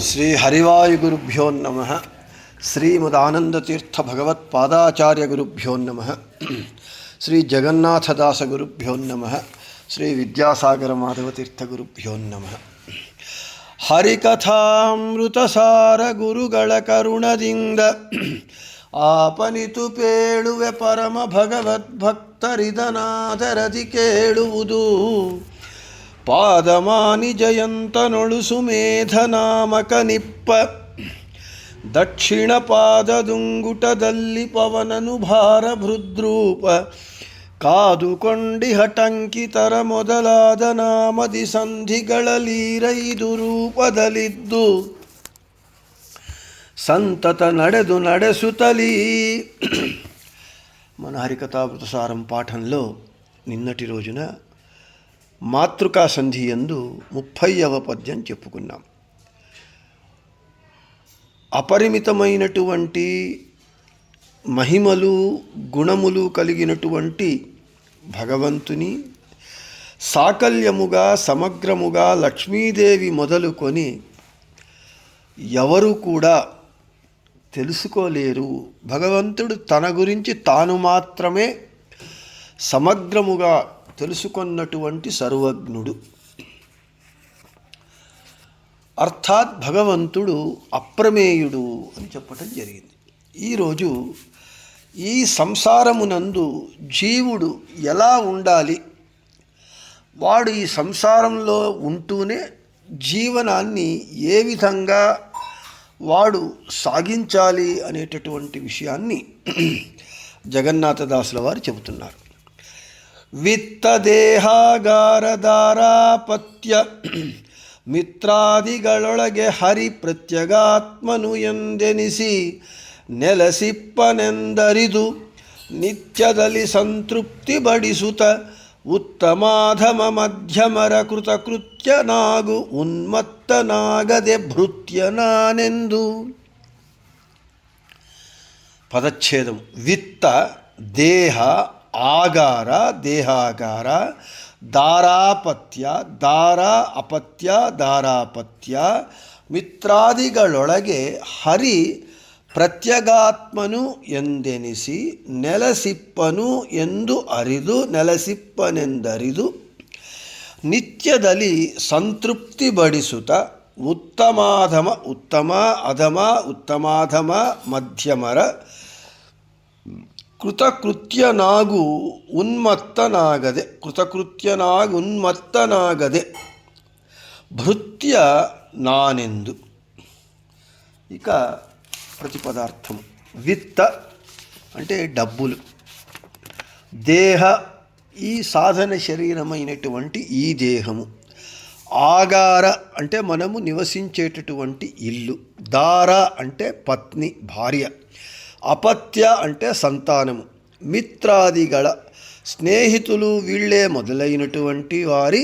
శ్రీ హరివాయుగురుభ్యో నమః. శ్రీమదానందతీర్థ భగవత్పాదాచార్యగురుభ్యో నమః. శ్రీ జగన్నాథదాసగురుభ్యో నమః. శ్రీ విద్యాసాగర మాధవతీర్థగురుభ్యో నమః. ಹರಿಕಥಾಮೃತಸಾರ ಗುರುಗಳ ಕರುಣದಿಂದ ಆಪನಿತು ಪೇಳುವೆ ಪರಮ ಭಗವದ್ಭಕ್ತರಿದನಾದರದಿ ಕೇಳುವುದು. ಪಾದಮಾನಿ ಜಯಂತನೊಳು ಸುಮೇಧನಾಮಕ ನಿಪ್ಪ ದಕ್ಷಿಣ ಪಾದದುಂಗುಟದಲ್ಲಿ ಪವನನು ಭಾರ ಭೃದ್ರೂಪ ಕಾದುಕೊಂಡಿ ಹಟಂಕಿತರ ಮೊದಲಾದ ನಾಮದಿ ಸಂಧಿಗಳಲೀರೈದು ರೂಪದಲ್ಲಿದ್ದು ಸಂತತ ನಡೆದು ನಡೆಸುತ್ತಲೀ. మన హరికథామృతసారం పాఠంలో నిన్నటి రోజున మాతృకా సంధి యందు 30వ పద్యం చెప్పుకున్నాం. అపరిమితమైనటువంటి మహిమలు గుణములు కలిగినటువంటి భగవంతుని సాకల్యముగా సమగ్రముగా లక్ష్మీదేవి మొదలుకొని ఎవరు కూడా తెలుసుకోలేరు. భగవంతుడు తన గురించి తాను మాత్రమే సమగ్రముగా తెలుసుకున్నటువంటి సర్వజ్ఞుడు. అర్థాత్ భగవంతుడు అప్రమేయుడు అని చెప్పటం జరిగింది. ఈరోజు ఈ సంసారమునందు జీవుడు ఎలా ఉండాలి, వాడు ఈ సంసారంలో ఉంటూనే జీవనాన్ని ఏ విధంగా వాడు సాగించాలి అనేటటువంటి విషయాన్ని జగన్నాథదాసుల వారు చెబుతున్నారు. ವಿತ್ತದೇಹಾಗಾರದಾರಾಪತ್ಯ ಮಿತ್ರಾದಿಗಳೊಳಗೆ ಹರಿ ಪ್ರತ್ಯಗಾತ್ಮನು ಎಂದೆನಿಸಿ ನೆಲಸಿಪ್ಪನೆಂದರಿದು ನಿತ್ಯದಲ್ಲಿ ಸಂತೃಪ್ತಿ ಬಡಿಸುತ್ತ ಉತ್ತಮಾಧಮ ಮಧ್ಯಮರ ಕೃತಕೃತ್ಯನಾಗು ಉನ್ಮತ್ತನಾಗದೆ ಭೃತ್ಯನಾನೆಂದು. ಪದಚ್ಛೇದಂ. ವಿತ್ತ ದೇಹ ಆಗಾರ ದೇಹಾಗಾರ ದಾರಾಪತ್ಯ ದಾರ ಅಪತ್ಯ ದಾರಾಪತ್ಯ ಮಿತ್ರಾದಿಗಳೊಳಗೆ ಹರಿ ಪ್ರತ್ಯಗಾತ್ಮನು ಎಂದೆನಿಸಿ ನೆಲಸಿಪ್ಪನು ಎಂದು ಅರಿದು ನೆಲಸಿಪ್ಪನೆಂದರಿದು ನಿತ್ಯದಲ್ಲಿ ಸಂತೃಪ್ತಿ ಬಡಿಸುತ್ತ ಉತ್ತಮಾಧಮ ಉತ್ತಮ ಅಧಮ ಉತ್ತಮಾಧಮ ಮಧ್ಯಮರ ಕೃತಕೃತ್ಯನಾಗು ಉನ್ಮತ್ತನಾಗದೆ ಉನ್ಮತ್ತನಾಗದೆ ಭೃತ್ಯ ನಾನೆಂದು. ఇక ప్రతిపదార్థం. విత్త అంటే డబ్బులు, దేహ ఈ సాధన శరీరమైనటువంటి ఈ దేహము, ఆగార అంటే మనము నివసించేటటువంటి ఇల్లు, దార అంటే పత్ని భార్య, అపత్య అంటే సంతానము, మిత్రాదిగళ స్నేహితులు వీళ్ళే మొదలైనటువంటి వారి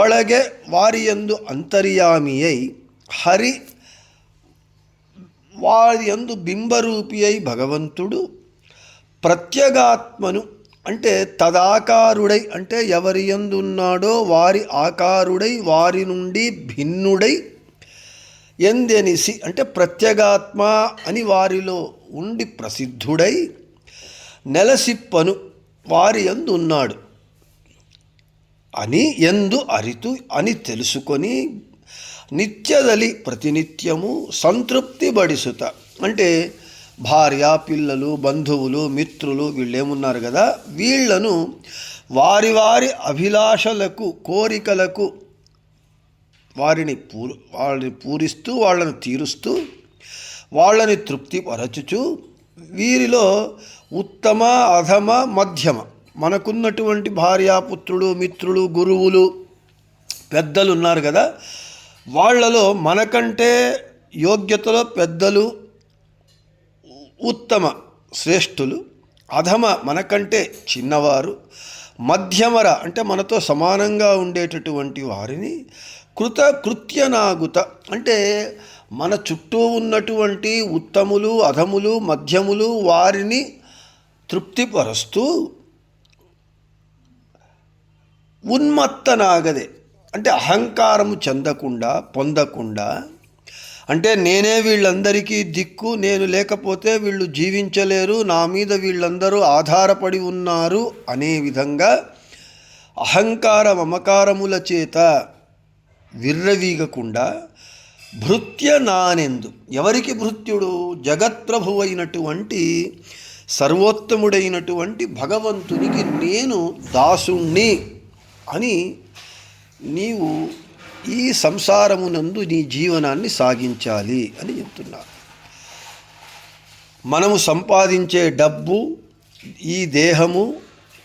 ఒಳಗೆ వారి యందు అంతర్యామి అయి హరి వారి యందు బింబరూపి అయి భగవంతుడు ప్రత్యేగాత్మను అంటే తదాకారుడై అంటే ఎవరి యందు ఉన్నాడో వారి ఆకారుడై వారి నుండి భిన్నుడై ఎందెనిసి అంటే ప్రత్యేగాత్మ అని వారిలో ఉండి ప్రసిద్ధుడై నెలసిప్పను వారి యందు ఉన్నాడు అని ఎందు అరితు అని తెలుసుకొని నిత్యదలి ప్రతినిత్యము సంతృప్తి బడిసుత అంటే భార్య పిల్లలు బంధువులు మిత్రులు వీళ్ళేమున్నారు కదా, వీళ్లను వారి వారి అభిలాషలకు కోరికలకు వాళ్ళని పూరిస్తూ వాళ్ళని తీరుస్తూ వాళ్ళని తృప్తిపరచుచు వీరిలో ఉత్తమ అధమ మధ్యమ మనకున్నటువంటి భార్యాపుత్రుడు మిత్రులు గురువులు పెద్దలు ఉన్నారు కదా, వాళ్ళలో మనకంటే యోగ్యతలో పెద్దలు ఉత్తమ శ్రేష్ఠులు, అధమ మనకంటే చిన్నవారు, మధ్యమర అంటే మనతో సమానంగా ఉండేటటువంటి వారిని కృతకృత్యనాగుత అంటే మన చుట్టూ ఉన్నటువంటి ఉత్తములు అధములు మధ్యములు వారిని తృప్తిపరుస్తూ ఉన్మత్తనాగదే అంటే అహంకారము చెందకుండా పొందకుండా అంటే నేనే వీళ్ళందరికీ దిక్కు, నేను లేకపోతే వీళ్ళు జీవించలేరు, నా మీద వీళ్ళందరూ ఆధారపడి ఉన్నారు అనే విధంగా అహంకార మమకారముల చేత విర్రవీగకుండా భృత్య నానెందు. ఎవరికి భృత్యుడు? జగత్ప్రభు అయినటువంటి సర్వోత్తముడైనటువంటి భగవంతునికి నేను దాసుణ్ణి అని నీవు ఈ సంసారమునందు నీ జీవనాన్ని సాగించాలి అని చెప్తున్నారు. మనము సంపాదించే డబ్బు, ఈ దేహము,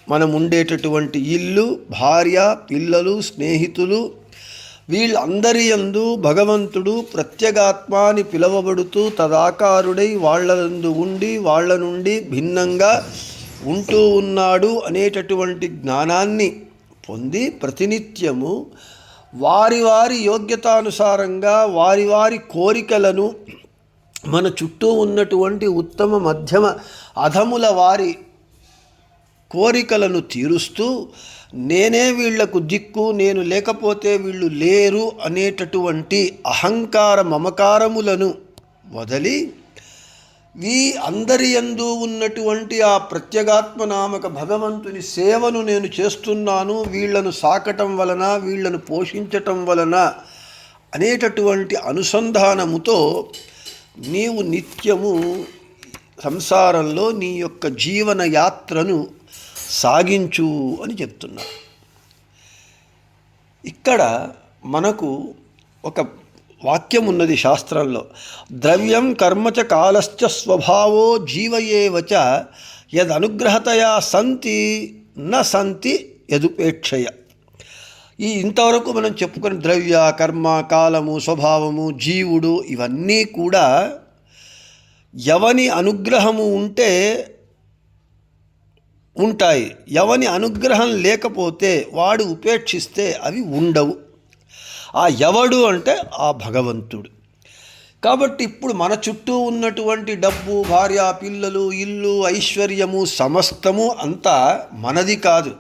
మనం ఉండేటటువంటి ఇల్లు, భార్య, పిల్లలు, స్నేహితులు, వీళ్ళందరి యందు భగవంతుడు ప్రత్యేగాత్మ అని పిలువబడుతూ తదాకారుడై వాళ్ళందు ఉండి వాళ్ళ నుండి భిన్నంగా ఉంటూ ఉన్నాడు అనేటటువంటి జ్ఞానాన్ని పొంది ప్రతినిత్యము వారి వారి యోగ్యతానుసారంగా వారి వారి కోరికలను, మన చుట్టూ ఉన్నటువంటి ఉత్తమ మధ్యమ అధముల వారి కోరికలను తీరుస్తూ నేనే వీళ్లకు దిక్కు, నేను లేకపోతే వీళ్ళు లేరు అనేటటువంటి అహంకార మమకారములను వదిలి అందరి యందు ఉన్నటువంటి ఆ ప్రత్యేగాత్మనామక భగవంతుని సేవను నేను చేస్తున్నాను, వీళ్లను సాకటం వలన, వీళ్లను పోషించటం వలన అనేటటువంటి అనుసంధానముతో నీవు నిత్యము సంసారంలో నీ యొక్క జీవన యాత్రను సాగించు అని చెప్తున్నారు. ఇక్కడ మనకు ఒక వాక్యం ఉన్నది శాస్త్రంలో, ద్రవ్యం కర్మచ కాలశ్చ స్వభావో జీవయేవచ యదనుగ్రహతయా సంతి న సంతి యదుపేక్షయ. ఇంతవరకు మనం చెప్పుకుని ద్రవ్య, కర్మ, కాలము, స్వభావము, జీవుడు ఇవన్నీ కూడా ఎవని అనుగ్రహము ఉంటే ఉంటాయి, ఎవని అనుగ్రహం లేకపోతే వాడు ఉపేక్షిస్తే అవి ఉండవు. ఆ ఎవడు అంటే ఆ భగవంతుడు. కాబట్టి ఇప్పుడు మన చుట్టూ ఉన్నటువంటి డబ్బు, భార్య, పిల్లలు, ఇల్లు, ఐశ్వర్యము సమస్తము అంతా మనది కాదు,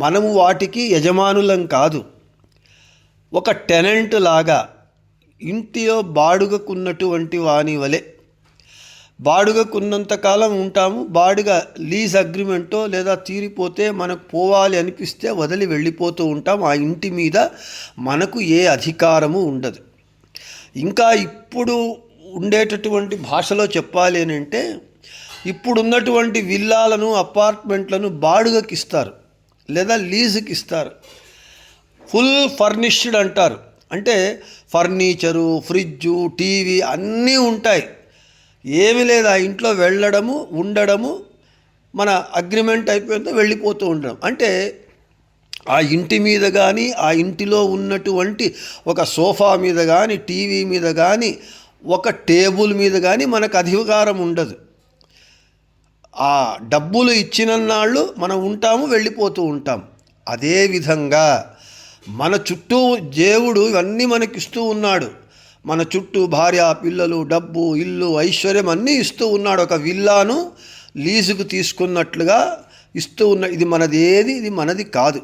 మనము వాటికి యజమానులం కాదు. ఒక టెనెంట్ లాగా ఇంటిలో బాడుగకున్నటువంటి వాని వలె బాడుగకున్నంతకాలం ఉంటాము. బాడుగ లీజ్ అగ్రిమెంటో లేదా తీరిపోతే మనకు పోవాలి అనిపిస్తే వదిలి వెళ్ళిపోతూ ఉంటాం. ఆ ఇంటి మీద మనకు ఏ అధికారము ఉండదు. ఇంకా ఇప్పుడు ఉండేటటువంటి భాషలో చెప్పాలి అని అంటే, ఇప్పుడున్నటువంటి విల్లాలను, అపార్ట్మెంట్లను బాడుగకి ఇస్తారు లేదా లీజుకి ఇస్తారు. ఫుల్ ఫర్నిష్డ్ అంటారు. అంటే ఫర్నిచరు, ఫ్రిడ్జు, టీవీ అన్నీ ఉంటాయి. ఏమీ లేదు, ఆ ఇంట్లో వెళ్ళడము, ఉండడము, మన అగ్రిమెంట్ అయిపోయిందో వెళ్ళిపోతూ ఉండడం. అంటే ఆ ఇంటి మీద కానీ, ఆ ఇంటిలో ఉన్నటువంటి ఒక సోఫా మీద కానీ, టీవీ మీద కానీ, ఒక టేబుల్ మీద కానీ మనకు అధికారం ఉండదు. ఆ డబ్బులు ఇచ్చినన్నాళ్ళు మనం ఉంటాము, వెళ్ళిపోతూ ఉంటాం. అదేవిధంగా మన చుట్టూ దేవుడు ఇవన్నీ మనకిస్తూ ఉన్నాడు. మన చుట్టూ భార్య, పిల్లలు, డబ్బు, ఇల్లు, ఐశ్వర్యం అన్నీ ఇస్తూ ఉన్నాడు. ఒక విల్లాను లీజుకు తీసుకున్నట్లుగా ఇస్తూ ఉన్నాడు. ఇది మనది ఏది, ఇది మనది కాదు.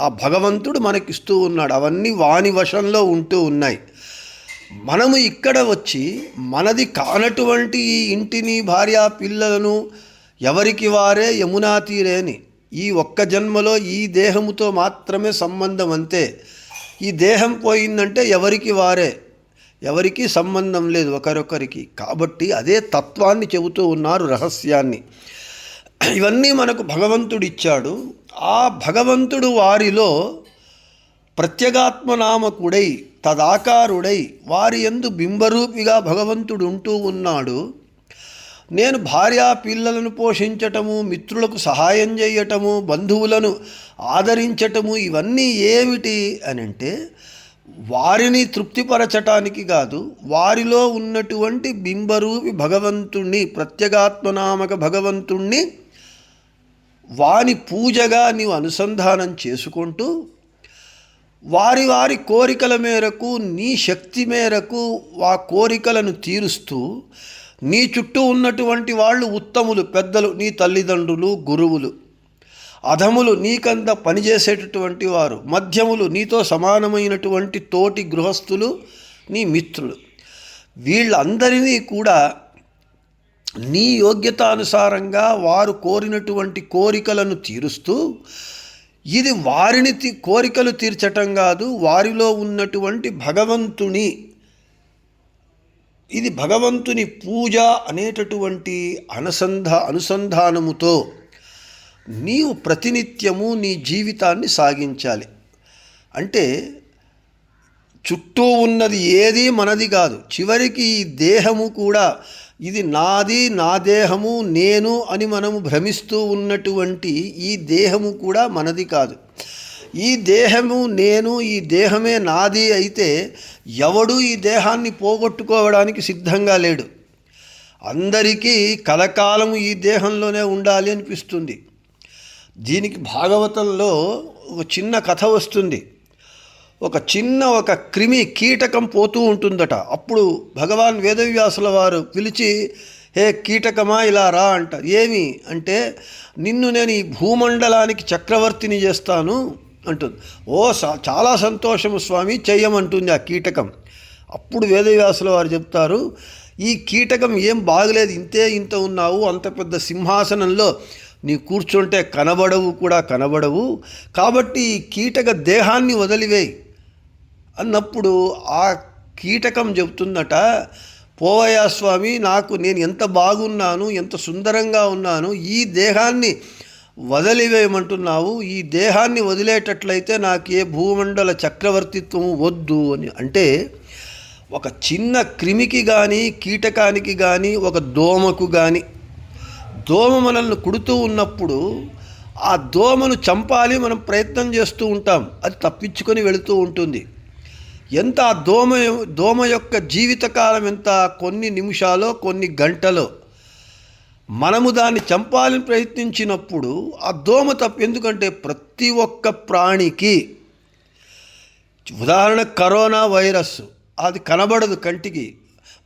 ఆ భగవంతుడు మనకిస్తూ ఉన్నాడు. అవన్నీ వాని వశంలో ఉంటూ ఉన్నాయి. మనము ఇక్కడ వచ్చి మనది కానటువంటి ఈ ఇంటిని, భార్య, పిల్లలను ఎవరికి వారే యమునా తీరేని ఈ ఒక్క జన్మలో ఈ దేహముతో మాత్రమే సంబంధం అంతే. ఈ దేహం పోయిందంటే ఎవరికి వారే, ఎవరికి సంబంధం లేదు ఒకరొకరికి. కాబట్టి అదే తత్వాన్ని చెబుతూ ఉన్నారు, రహస్యాన్ని. ఇవన్నీ మనకు భగవంతుడు ఇచ్చాడు. ఆ భగవంతుడు వారిలో ప్రత్యేగాత్మనామకుడై తదాకారుడై వారి యందు బింబరూపిగా భగవంతుడు ఉంటూ ఉన్నాడు. నేను భార్యా పిల్లలను పోషించటము, మిత్రులకు సహాయం చేయటము, బంధువులను ఆదరించటము ఇవన్నీ ఏమిటి అని అంటే వారిని తృప్తిపరచటానికి కాదు, వారిలో ఉన్నటువంటి బింబరూపి భగవంతుణ్ణి, ప్రత్యేగాత్మనామక భగవంతుణ్ణి వాని పూజగా నీవు అనుసంధానం చేసుకుంటూ వారి వారి కోరికల మేరకు, నీ శక్తి మేరకు ఆ కోరికలను తీరుస్తూ నీ చుట్టూ ఉన్నటువంటి వాళ్ళు ఉత్తములు, పెద్దలు, నీ తల్లిదండ్రులు, గురువులు, అధములు నీకంత పనిచేసేటటువంటి వారు, మధ్యములు నీతో సమానమైనటువంటి తోటి గృహస్థులు, నీ మిత్రులు, వీళ్ళందరినీ కూడా నీ యోగ్యతానుసారంగా వారు కోరినటువంటి కోరికలను తీరుస్తూ, ఇది వారిని కోరికలు తీర్చటం కాదు, వారిలో ఉన్నటువంటి ఇది భగవంతుని పూజ అనేటటువంటి అనుసంధానముతో నీవు ప్రతినిత్యము నీ జీవితాన్ని సాగించాలి. అంటే చుట్టూ ఉన్నది ఏది మనది కాదు, చివరికి ఈ దేహము కూడా ఇది నాది, నా దేహము, నేను అని మనము భ్రమిస్తూ ఉన్నటువంటి ఈ దేహము కూడా మనది కాదు. ఈ దేహము నేను, ఈ దేహమే నాది అయితే ఎవడు ఈ దేహాన్ని పోగొట్టుకోవడానికి సిద్ధంగా లేడు. అందరికీ కలకాలము ఈ దేహంలోనే ఉండాలి అనిపిస్తుంది. దీనికి భాగవతంలో ఒక చిన్న కథ వస్తుంది. ఒక క్రిమి కీటకం పోతూ ఉంటుందట. అప్పుడు భగవాన్ వేదవ్యాసుల వారు పిలిచి, హే కీటకమా ఇలా రా అంట. ఏమి అంటే, నిన్ను నేను ఈ భూమండలానికి చక్రవర్తిని చేస్తాను అంటుంది. చాలా సంతోషము స్వామి, చెయ్యమంటుంది ఆ కీటకం. అప్పుడు వేదవ్యాసుల వారు చెప్తారు, ఈ కీటకం ఏం బాగలేదు, ఇంత ఉన్నావు, అంత పెద్ద సింహాసనంలో నీ కూర్చుంటే కనబడవు, కాబట్టి ఈ కీటక దేహాన్ని వదిలివేయి అన్నప్పుడు ఆ కీటకం చెబుతుందట, పోవయ్యా స్వామి, నేను ఎంత బాగున్నాను, ఎంత సుందరంగా ఉన్నాను, ఈ దేహాన్ని వదిలివేయమంటున్నావు, ఈ దేహాన్ని వదిలేటట్లయితే నాకు ఏ భూమండల చక్రవర్తిత్వం వద్దు అని. అంటే ఒక చిన్న క్రిమికి కానీ, కీటకానికి కానీ, ఒక దోమకు కానీ, దోమ మనల్ని కుడుతూ ఉన్నప్పుడు ఆ దోమను చంపాలి మనం ప్రయత్నం చేస్తూ ఉంటాం, అది తప్పించుకొని వెళుతూ ఉంటుంది. ఎంత ఆ దోమ యొక్క జీవితకాలం ఎంత, కొన్ని నిమిషాలో కొన్ని గంటలో. మనము దాన్ని చంపాలని ప్రయత్నించినప్పుడు ఆ దోమ ఎందుకంటే ప్రతి ఒక్క ప్రాణికి, ఉదాహరణ కరోనా వైరస్, అది కనబడదు కంటికి,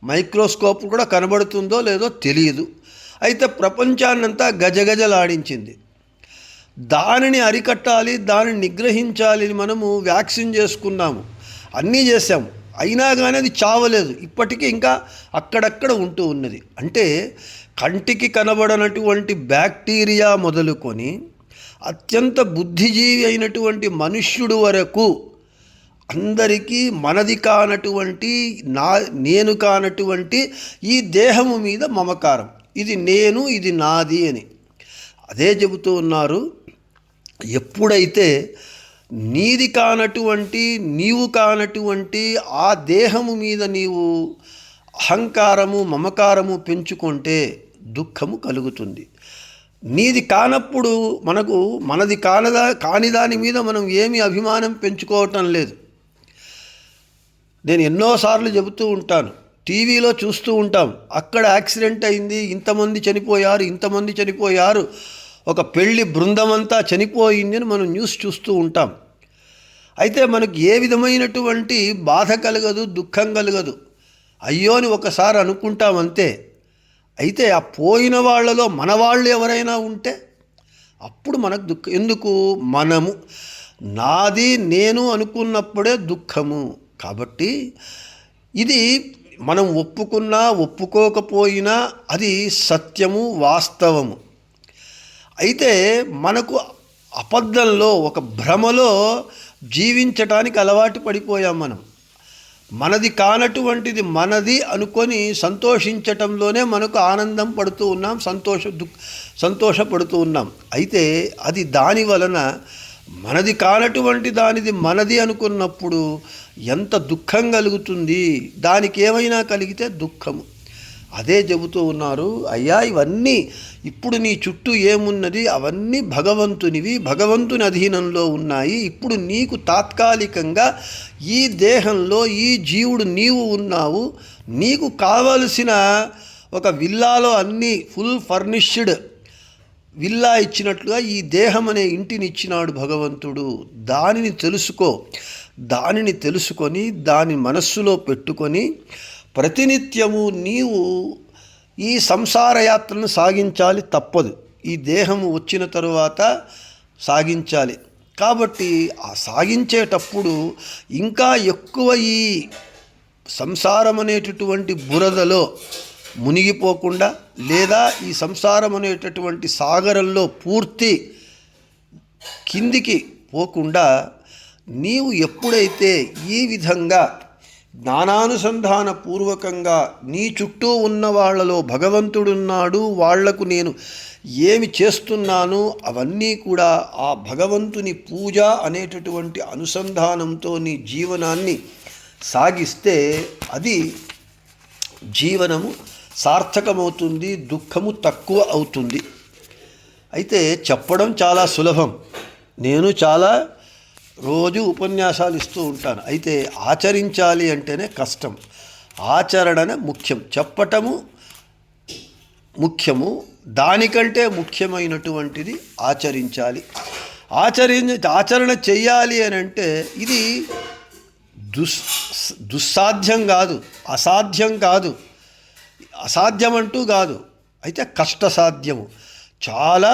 మైక్రోస్కోప్ కూడా కనబడుతుందో లేదో తెలియదు, అయితే ప్రపంచాన్నంతా గజగజలాడించింది. దానిని అరికట్టాలి, దానిని నిగ్రహించాలి, మనము వ్యాక్సిన్ చేసుకున్నాము, అన్నీ చేసాము, అయినా కానీ అది చావలేదు, ఇప్పటికీ ఇంకా అక్కడక్కడ ఉంటూ ఉన్నది. అంటే కంటికి కనబడనటువంటి బ్యాక్టీరియా మొదలుకొని అత్యంత బుద్ధిజీవి అయినటువంటి మనుష్యుడు వరకు అందరికీ మనది కానటువంటి, నేను కానటువంటి ఈ దేహము మీద మమకారం, ఇది నేను, ఇది నాది అని. అదే చెబుతూ ఉన్నారు, ఎప్పుడైతే నీది కానటువంటి, నీవు కానటువంటి ఆ దేహము మీద నీవు అహంకారము, మమకారము పెంచుకుంటే దుఃఖము కలుగుతుంది. నీది కానప్పుడు మనది కాని దాని మీద మనం ఏమీ అభిమానం పెంచుకోవటం లేదు. నేను ఎన్నోసార్లు చెబుతూ ఉంటాను, టీవీలో చూస్తూ ఉంటాం, అక్కడ యాక్సిడెంట్ అయింది, ఇంతమంది చనిపోయారు, ఒక పెళ్లి బృందమంతా చనిపోయింది అని మనం న్యూస్ చూస్తూ ఉంటాం. అయితే మనకు ఏ విధమైనటువంటి బాధ కలగదు, దుఃఖం కలగదు, అయ్యో అని ఒకసారి అనుకుంటాం అంతే. అయితే ఆ పోయిన వాళ్ళలో మన వాళ్ళు ఎవరైనా ఉంటే అప్పుడు మనకు దుఃఖం. ఎందుకు? మనము నాది, నేను అనుకున్నప్పుడే దుఃఖము. కాబట్టి ఇది మనం ఒప్పుకున్నా ఒప్పుకోకపోయినా అది సత్యము, వాస్తవము. అయితే మనకు అబద్ధంలో, ఒక భ్రమలో జీవించటానికి అలవాటు పడిపోయాం. మనది కానటువంటిది మనది అనుకొని సంతోషించటంలోనే మనకు ఆనందం పడుతూ ఉన్నాం, సంతోషపడుతూ ఉన్నాం. అయితే అది దాని వలన మనది కానటువంటి దానిది మనది అనుకున్నప్పుడు ఎంత దుఃఖం కలుగుతుంది, దానికి ఏమైనా కలిగితే దుఃఖము. అదే చెబుతూ ఉన్నారు, అయ్యా ఇవన్నీ ఇప్పుడు నీ చుట్టూ ఏమున్నది, అవన్నీ భగవంతునివి, భగవంతుని అధీనంలో ఉన్నాయి. ఇప్పుడు నీకు తాత్కాలికంగా ఈ దేహంలో ఈ జీవుడు నీవు ఉన్నావు. నీకు కావలసిన ఒక విల్లాలో అన్నీ ఫుల్ ఫర్నిష్డ్ విల్లా ఇచ్చినట్లుగా ఈ దేహం అనే ఇంటిని ఇచ్చినాడు భగవంతుడు. దానిని తెలుసుకొని దాని మనస్సులో పెట్టుకొని ప్రతినిత్యము నీవు ఈ సంసార యాత్రను సాగించాలి, తప్పదు. ఈ దేహము వచ్చిన తరువాత సాగించాలి. కాబట్టి ఆ సాగించేటప్పుడు ఇంకా ఎక్కువ ఈ సంసారం అనేటటువంటి బురదలో మునిగిపోకుండా, లేదా ఈ సంసారం అనేటటువంటి సాగరంలో పూర్తి కిందికి పోకుండా నీవు ఎప్పుడైతే ఈ విధంగా జ్ఞానానుసంధాన పూర్వకంగా నీ చుట్టూ ఉన్న వాళ్ళలో భగవంతుడున్నాడు, వాళ్లకు నేను ఏమి చేస్తున్నాను అవన్నీ కూడా ఆ భగవంతుని పూజ అనేటటువంటి అనుసంధానంతో నీ జీవనాన్ని సాగిస్తే అది జీవనము సార్థకమవుతుంది, దుఃఖము తక్కువ అవుతుంది. అయితే చెప్పడం చాలా సులభం. నేను చాలా రోజు ఉపన్యాసాలు ఇస్తూ ఉంటాను. అయితే ఆచరించాలి అంటేనే కష్టం. ఆచరణనే ముఖ్యం. చెప్పటము ముఖ్యము, దానికంటే ముఖ్యమైనటువంటిది ఆచరించాలి. ఆచరణ చెయ్యాలి అని అంటే ఇది దుస్సాధ్యం కాదు, అసాధ్యం కాదు, అసాధ్యం అంటూ కాదు, అయితే కష్టసాధ్యము. చాలా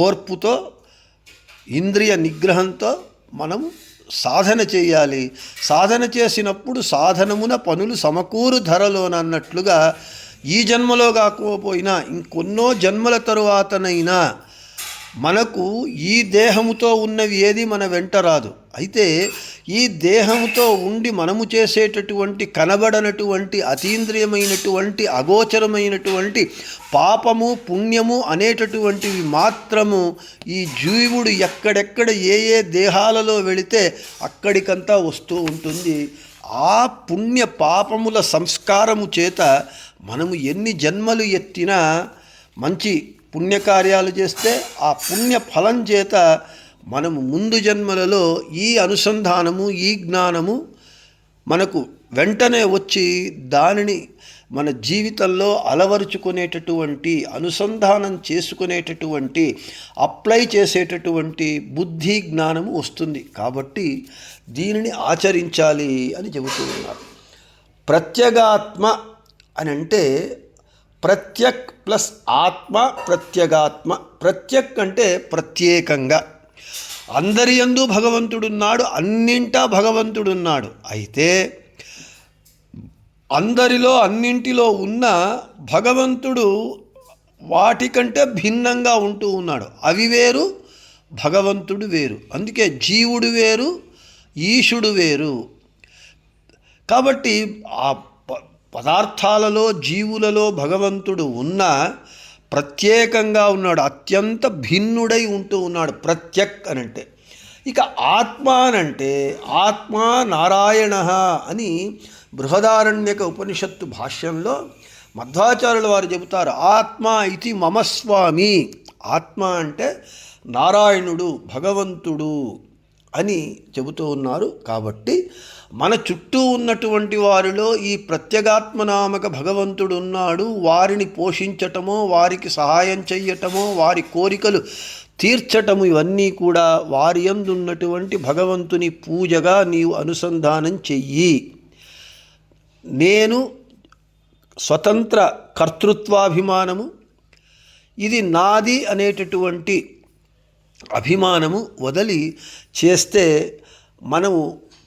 ఓర్పుతో, ఇంద్రియ నిగ్రహంతో మనం సాధన చేయాలి. సాధన చేసినప్పుడు సాధనమున పనులు సమకూరు ధరలోనన్నట్లుగా ఈ జన్మలో కాకపోయినా ఇంకొన్నో జన్మల తరువాతనైనా మనకు ఈ దేహముతో ఉన్నవి ఏది మన వెంట రాదు. అయితే ఈ దేహముతో ఉండి మనము చేసేటటువంటి కనబడనటువంటి అతీంద్రియమైనటువంటి అగోచరమైనటువంటి పాపము పుణ్యము అనేటటువంటివి మాత్రము ఈ జీవుడు ఎక్కడెక్కడ ఏ ఏ దేహాలలో వెళితే అక్కడికంతా వస్తూ ఉంటుంది. ఆ పుణ్య పాపముల సంస్కారము చేత మనము ఎన్ని జన్మలు ఎత్తినా మంచి పుణ్యకార్యాలు చేస్తే ఆ పుణ్య ఫలం చేత మనము ముందు జన్మలలో ఈ అనుసంధానము, ఈ జ్ఞానము మనకు వెంటనే వచ్చి దానిని మన జీవితంలో అలవరుచుకునేటటువంటి, అనుసంధానం చేసుకునేటటువంటి, అప్లై చేసేటటువంటి బుద్ధి జ్ఞానము వస్తుంది. కాబట్టి దీనిని ఆచరించాలి అని చెబుతూ ఉన్నారు. ప్రత్యేగాత్మ అని అంటే ప్రత్యక్ ప్లస్ ఆత్మ, ప్రత్యేగాత్మ. ప్రత్యక్ అంటే ప్రత్యేకంగా, అందరి యందు భగవంతుడున్నాడు, అన్నింటా భగవంతుడున్నాడు. అయితే అందరిలో అన్నింటిలో ఉన్న భగవంతుడు వాటికంటే భిన్నంగా ఉంటూ ఉన్నాడు. అవి వేరు, భగవంతుడు వేరు. అందుకే జీవుడు వేరు, ఈశుడు వేరు. కాబట్టి ఆ పదార్థాలలో, జీవులలో భగవంతుడు ఉన్న ప్రత్యేకంగా ఉన్నాడు, అత్యంత భిన్నుడై ఉంటూ ఉన్నాడు. ప్రత్యక్ అనంటే. ఇక ఆత్మ అనంటే ఆత్మ నారాయణ అని బృహదారణ్యక ఉపనిషత్తు భాష్యంలో మధ్వాచార్యుల వారు చెబుతారు. ఆత్మ ఇది మమ స్వామి. ఆత్మ అంటే నారాయణుడు, భగవంతుడు అని చెబుతూ ఉన్నారు. కాబట్టి మన చుట్టూ ఉన్నటువంటి వారిలో ఈ ప్రత్యేగాత్మనామక భగవంతుడు ఉన్నాడు. వారిని పోషించటమో, వారికి సహాయం చెయ్యటమో, వారి కోరికలు తీర్చటము, ఇవన్నీ కూడా వారి యందు ఉన్నటువంటి భగవంతుని పూజగా నీవు అనుసంధానం చెయ్యి. నేను స్వతంత్ర కర్తృత్వాభిమానము, ఇది నాది అనేటటువంటి అభిమానము వదిలి చేస్తే మనము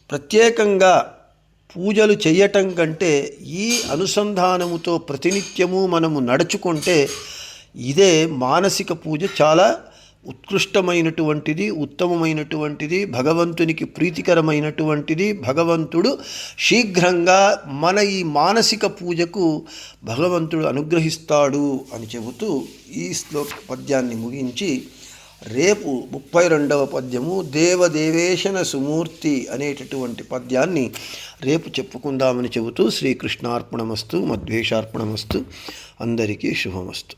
ప్రత్యేకంగా పూజలు చేయటం కంటే ఈ అనుసంధానముతో ప్రతినిత్యము మనము నడుచుకుంటే ఇదే మానసిక పూజ చాలా ఉత్కృష్టమైనటువంటిది, ఉత్తమమైనటువంటిది, భగవంతునికి ప్రీతికరమైనటువంటిది. భగవంతుడు శీఘ్రంగా మన ఈ మానసిక పూజకు భగవంతుడు అనుగ్రహిస్తాడు అని చెబుతూ ఈ శ్లోక పద్యాన్ని ముగించి రేపు 32వ పద్యము దేవదేవేశన సుమూర్తి అనేటటువంటి పద్యాన్ని రేపు చెప్పుకుందామని చెబుతూ శ్రీకృష్ణార్పణమస్తు, మధ్వేషార్పణమస్తు. అందరికీ శుభమస్తు.